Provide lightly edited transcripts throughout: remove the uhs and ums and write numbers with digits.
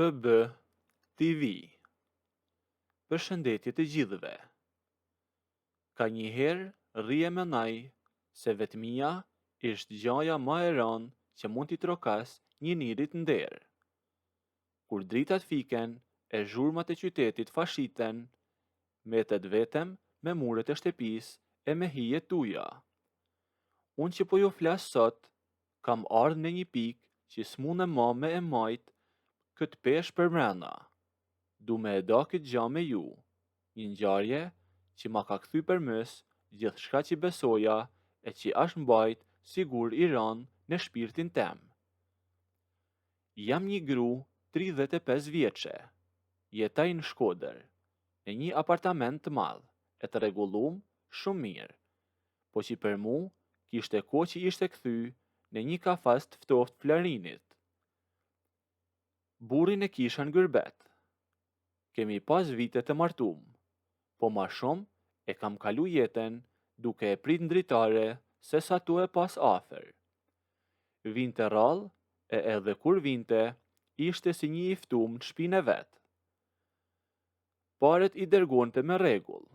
FB TV. Përshëndetje të gjithëve. Ka njëherë rrije menaj se vetmia është gjaja ma e rëndë që mund t'i trokas një njerit nder. Kur dritat fiken e zhurmat e qytetit fashiten, metet vetëm me muret e shtëpis e me hijet tuja. Unë që po ju flas sot, kam ardhë në një pikë që s'mune ma me e majt këtë pesh për mrena. Du me e da këtë gja me ju, një ngjarje që ma ka kthy përmes gjithçka që besoja e që është mbajt sigur i rënë në shpirtin tem. Jam një gru 35 vjeçe, jetaj në Shkodër, në një apartament të madh, e të rregullum shumë mirë, po që për mu kishte kohë që ishte kthy në një kafaz të ftoft Flarinit. Burrin e kisha në Gërbet. Kemi pas vite të martum, po ma shumë e kam kalu jetën duke e prit ndritare se sa tu e pas afer. Vinte rall e edhe kur vinte, ishte si një i ftum në shpinë e vet. Paret i dërgonte me rregull.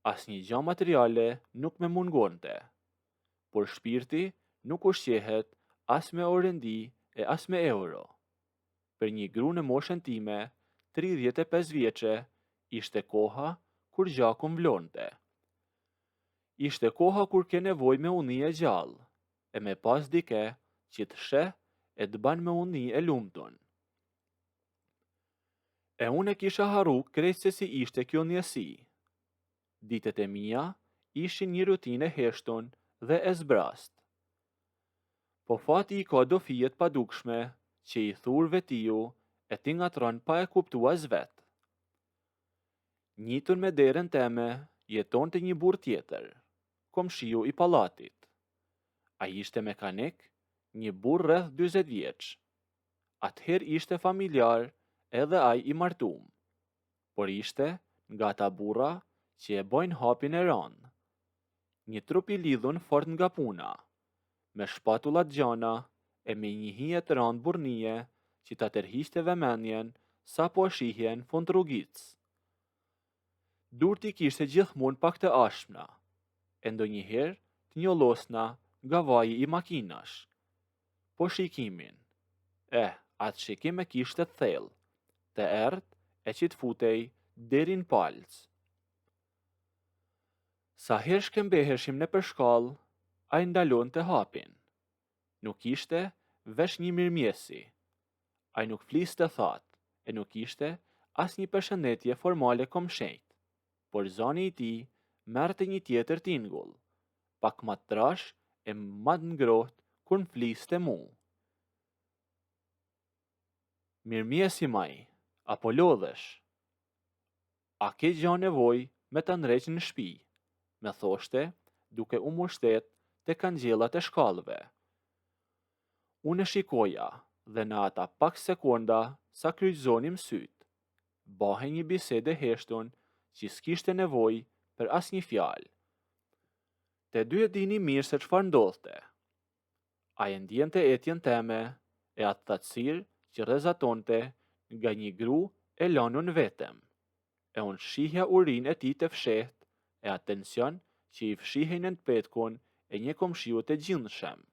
Asnjë gjë materiale nuk me mungonte. Por shpirti nuk ushqehet as me orendi e as me euro. Për një gru në moshën time, 35 vjeçe, ishte koha kur gjakun vlonte. Ishte koha kur ke nevoj me uni e gjallë, e me pas dike që të sheh e të ban me uni e lumtun. E unë e kisha haru krejt se si ishte kjo njësi. Ditët e mia ishin një rutinë e heshtun dhe e zbrast. Po fati i ka do fijet pa dukshme që i thur vetiju e ti ngatron pa e kuptua zvet. Njitun me derën teme jeton të një burr tjetër, komshiu i pallatit. Ai ishte mekanik, një burr rreth 40 vjeç. Atëherë ishte familjar edhe ai i martum, por ishte nga ata burra që e bojnë hapin e ranë. Një trup i lidhun fort nga puna, me shpatullat gjana e me një hije të ranë burnie që ta tërhiqte vëmendjen sa po shihjen fund rrugic. Durt i kishte gjithmonë pak të ashpna, e ndonjëherë të njollosna nga vaji i makinash. Po shikimin, atë shikim e kishte të thellë, të errët e që të futej deri në palc. Sa herë shkëmbeheshim në përshkall, ai ndalon të hapin. Nuk ishte vesh një mirëmjesi. Ai nuk fliste thatë, e nuk ishte as një përshëndetje formale komshenjt, por zani i tij merrte një tjetër tingull, pak më të trash e më të ngrohtë kur më fliste mu. Mirëmjesi maj, apo lodhesh? A ke gja nevoj me të ndreq në shtëpi? Me thoshte, duke u mbështet te kangjellat e shkallëve. Unë e shikoja dhe në ata pak sekonda sa kryqëzonim syt, bahe një bisede heshtun që s'kishte nevoj për asnjë fjalë. Te dy e dini mirë se çfarë ndodhte. Ai e ndjente etjen teme e atë thatësirë që rrezatonte nga një gru e lanun vetëm. E unë shihja urinë e tij të fshehtë e atë tension që i fshihej në petkun e një komshiu të gjindshëm.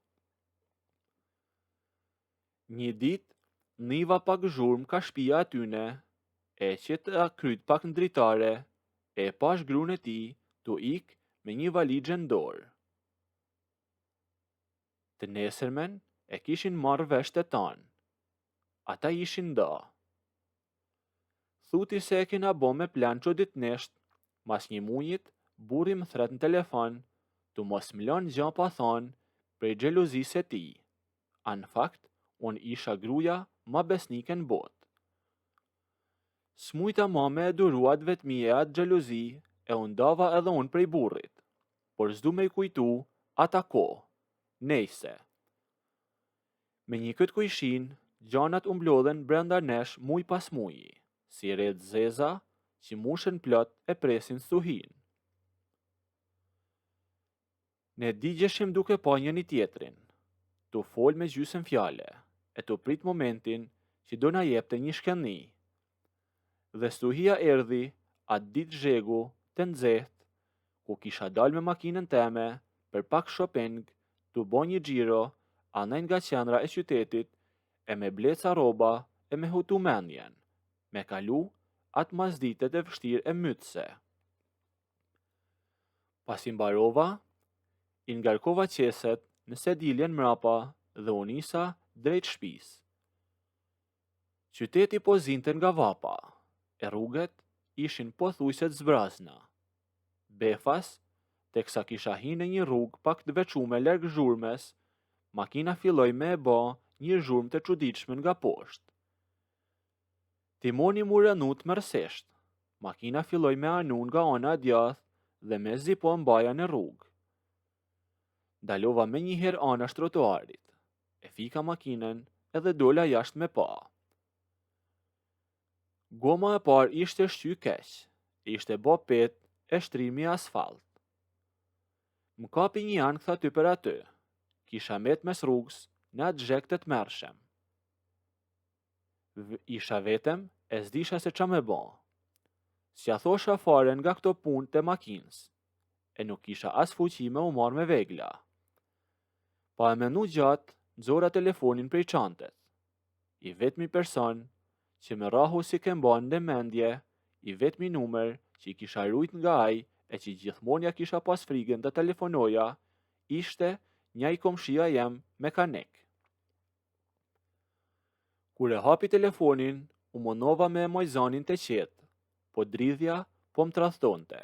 Një ditë, niva pak zhurmë ka shtëpia atyne, e që të kryt pak ndritare, e pash gruan e tij tu ik me një valixhe në dorë. Të nesërmen e kishin marrë vesh të tanë. Ata ishin nda. Thuti se e kena bo me plan çuditënisht, mas një mujit, burri më thret në telefon, tu mos më lën gjë pa thonë prej xhelozisë e tij. Në fakt, unë isha gruaja ma besnike në botë. S'mujta ma me e duruat vetmije atë xhelozi e unë dava edhe unë prej burrit, por s'du me i kujtu ata kohë, nejse. Me një këtë kujshin, gjanat u mblodhen brenda nesh muj pas muji, si rreth zeza që mushën plot e presin thuhin. Ne digjeshim duke pa njëri tjetrin, tu fol me gjysmë fjale, e tu prit momentin që do na jepte një shkenni. Dhe stuhia erdhi atë ditë zhegu të nxehtë, ku kisha dal me makinën teme për pak shopping, tu bo një xhiro anej nga qendra e qytetit, e me bleca rroba e me hutu mendjen, me kalu atë mazditet e vështirë e mytse. Pasi mbarova, i ngarkova qeset në sediljen mrapa dhe u nisa drejt shtëpisë. Qyteti po zinte nga vapa, e rrugët ishin pothuajse të zbrazna. Befas, teksa kisha hyrë në një rrugë pak të veçuar larg zhurmës, makina filloi me e bë një zhurmë të çuditshme nga poshtë. Timoni mu rënut mërësisht. Makina filloi me anu nga ana e djathtë dhe mezi po mbaja në rrugë. Dalova me njëherë anash trotuarit, e fika makinën edhe dola jashtë me pa. Goma e parë ishte shqy keq, ishte bo pet e shtrimi asfalt. Më kapi një anë këtha ty për aty, kisha met mes rrugës në atë zhek të tmerrshem. Isha vetem e s'disha se qa me bo. S'ja thosha fare nga këto punë të makinës, e nuk kisha as fuqi me u marrë me vegla. Pa e menu gjatë, nxora telefonin prej çantet. I vetmi person që me rahu si ke mba në mendje, i vetmi numër që i kisha rujt nga aj e që gjithmonë ja kisha pas frigën të telefonoja, ishte një i komshia jem mekanik. Kur e hapi telefonin, u monova me mojzanin të qetë, po dridhja po më tradhtonte.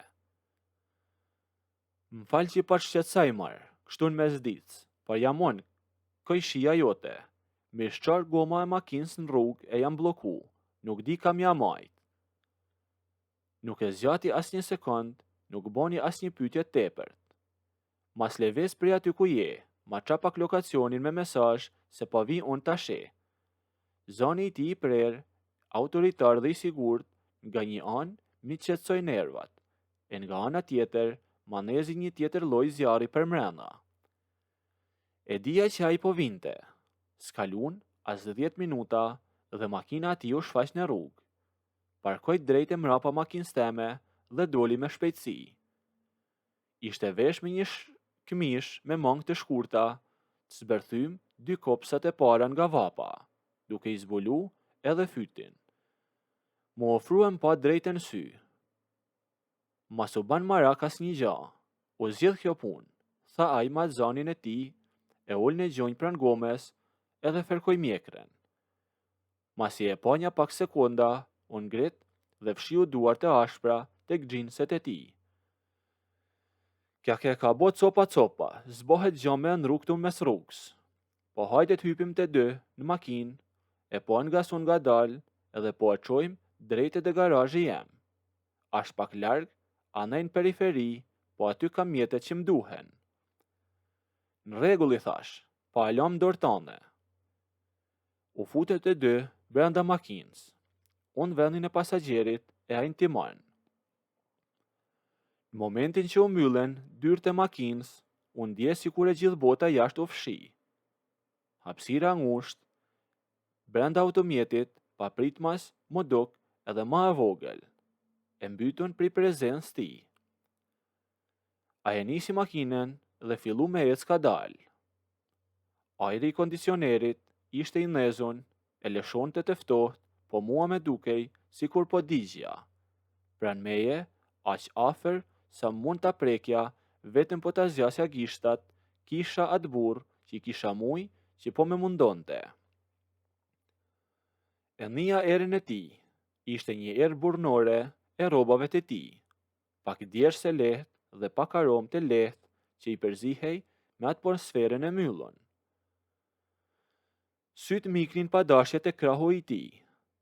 M'fal që pa shqetësaj marë, kështu në mesdicë, por jam on, kojshia jote, me shqar goma e makinës në rrugë e jam bloku, nuk di kam ja majt. Nuk e zgjati as një sekund, nuk boni as një pyetje tepërt. Mas leves prej aty ku je, ma çapak lokacionin me mesazh se po vi unë tashe. Zoni i ti i prerë, autoritar dhe i sigurt, nga një anë mi qetësoj nervat, e nga ana tjetër ma nezi një tjetër lloj zjarri për mrena. E dija që ai po vinte. S'kalun as 10 minuta dhe makina ati u shfaq në rrugë. Parkoj drejt e mrapa makinës teme dhe doli me shpejtësi. Ishte vesh me një këmish me mangë të shkurta, të zbërthym 2 kopsat e para nga vapa, duke i zbulu edhe fytin. Mu ofruem pa drejtën sy. Mas u ban marak as një gja, u zjedh kjo pun, tha aj ma zanin e ti, e ul në gjonjë pran gomes edhe ferkoj mjekren. Masi e pa një pak sekonda, unë ngrit dhe fshiu duart e ashpra tek gjinset e ti. Kja ke ka bo copa, zbohet gjame në rrugë të mes rrugës. Po hajde të hypim të dy në makinë, e po nga sun nga dal edhe po e qojmë drejt e garazhi jem. Ash pak larg, anej në periferi, po aty kam mjetet që m'duhen. Në rregull i thash, pa alam dorë tane. U futet e dy brenda makinës. Unë vendin e pasagjerit e ajnë timon. Në momentin që u mbyllen dyrët e makinës, unë ndje si kur e gjithë bota jashtë u fshi. Hapësira ngusht, brenda automjetit, pa pritmas, më duk edhe ma e vogël, e mbytun pri prezencë ti. A e nisi makinën dhe fillu me ecë ka dal. Ajri i kondicionerit ishte i nezun, e lëshon të teftoht, po mua me dukej si kur po digja. Pran meje, aq afer sa mund ta prekja, vetëm po ta zjasja gishtat, kisha atë burr që i kisha muj që po me mundonte. E nija erën e ti, ishte një erë burnore e rrobave të ti, pak djerse lehtë dhe pak aromë të lehtë që i përzihej me atmosferën e myllun. Sytë miknin pa dashje të krahu i ti,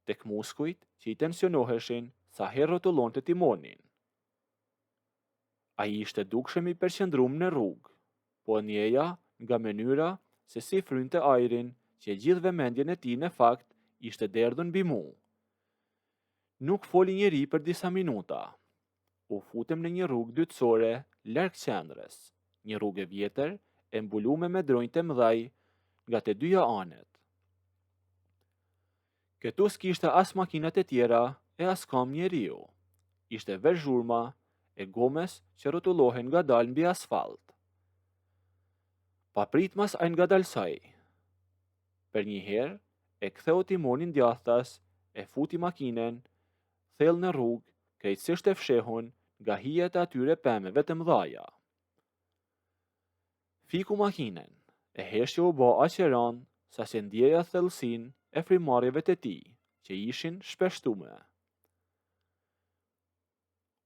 tek muskujt që i tensionoheshin sa herë rrotullon të timonin. A i ishte dukshëm i përqendrum në rrugë, po njeja nga mënyra se si frynte ajrin që gjithë vëmendjen e tij në fakt ishte derdhur mbi mu. Nuk foli njeri për disa minuta. U futem në një rrugë dytësore larg qendrës, një rrugë e vjetër e mbuluar me dronjë të mëdhaj nga të dyja anet. Këtu s'kishte as makinat e tjera e as kam njeriu. Ishte veç zhurma e gomes që rrotullohen ngadalë mbi asfalt. Pa prit mas ai ngadalsoj. Për një herë e ktheu timonin djathtas, e futi makinen thellë në rrugë, krejtësisht e fshehun nga hijet e atyre pemëve të mëdhaja. Fiku makinen, e heshtja u bë aq e rëndë sa se ndjeja thellësinë e frymarrjeve të tij, që ishin shpeshtume.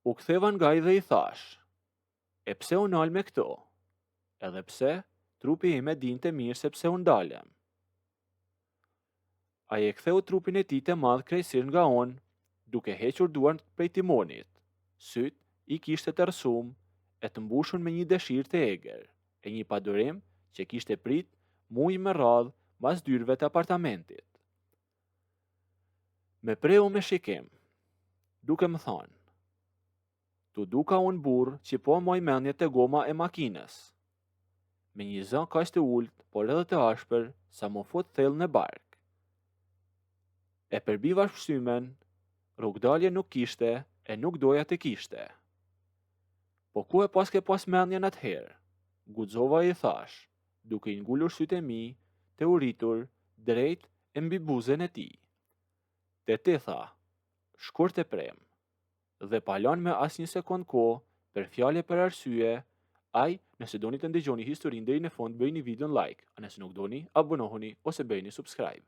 U ktheva ngaj dhe i thash: "E pse u nal me këto?" Edhe pse trupi im e dinte mirë se pse u ndalem. Ai e ktheu trupin e tij të madh krejtësisht nga unë, duke hequr duart prej timonit. Syt i kishte të rësum e të mbushur me një dëshirë të egër, e një padurim që kishte prit muj me radhë mas dyrëve të apartamentit. Me preu me shikim, duke më thonë: "Tu duka unë burë që po moj mendje të goma e makinës." Me një zë kaq të ulët, por edhe të ashpër, sa më fut thellë në bark. E përbiva shpsymen, rrugdalje nuk kishte e nuk doja të kishte. Po ku e paske pas mendjen atëherë? Guxova i thash, duke i ngulur sytë e mi të uritur drejt e mbi buzën e tij. Te ti, tha, shkurt e prem, dhe palon me asnjë sekond kohë për fjalë për arsye. Ai, nëse doni të ndëgjoni historinë deri në fund, bëjini videon like, a nëse nuk doni, abonohuni ose bëjini subscribe.